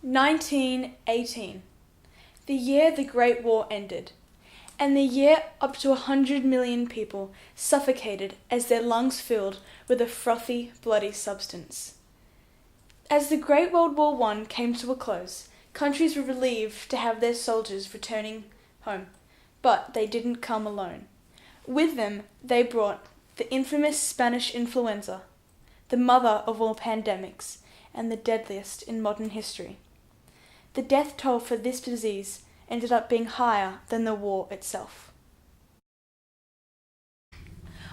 1918, the year the Great War ended, and the year up to 100 million people suffocated as their lungs filled with a frothy, bloody substance. As the Great World War I came to a close, countries were relieved to have their soldiers returning home, but they didn't come alone. With them, they brought the infamous Spanish influenza, the mother of all pandemics, and the deadliest in modern history. The death toll for this disease ended up being higher than the war itself.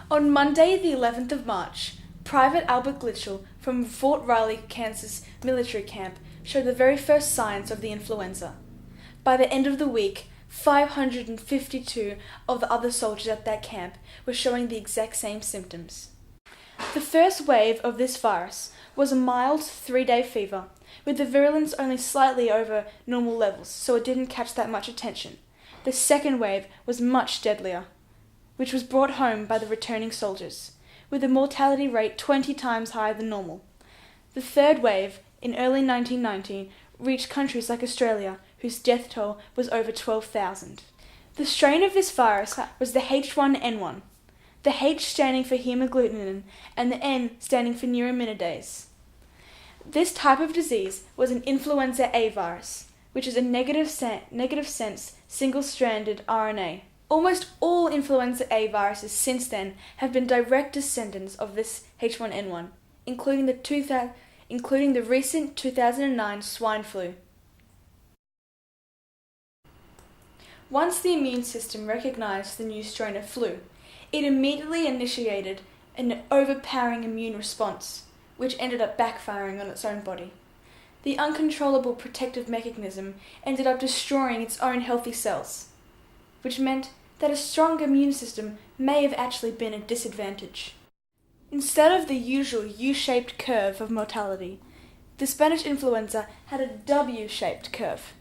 On Monday, the 11th of March, Private Albert Glitchell from Fort Riley, Kansas military camp showed the very first signs of the influenza. By the end of the week, 552 of the other soldiers at that camp were showing the exact same symptoms. The first wave of this virus was a mild 3-day fever, with the virulence only slightly over normal levels, so it didn't catch that much attention. The second wave was much deadlier, which was brought home by the returning soldiers, with a mortality rate 20 times higher than normal. The third wave, in early 1919, reached countries like Australia, whose death toll was over 12,000. The strain of this virus was the H1N1, the H standing for hemagglutinin and the N standing for neuraminidase. This type of disease was an influenza A virus, which is a negative sense single-stranded RNA. Almost all influenza A viruses since then have been direct descendants of this H1N1, including the recent 2009 swine flu. Once the immune system recognized the new strain of flu, it immediately initiated an overpowering immune response, which ended up backfiring on its own body. The uncontrollable protective mechanism ended up destroying its own healthy cells, which meant that a strong immune system may have actually been a disadvantage. Instead of the usual U-shaped curve of mortality, the Spanish influenza had a W-shaped curve,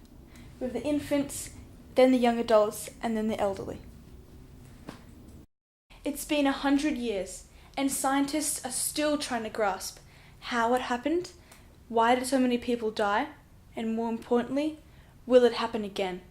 with the infants, then the young adults, and then the elderly. It's been 100 years, and scientists are still trying to grasp how it happened, why did so many people die, and more importantly, will it happen again?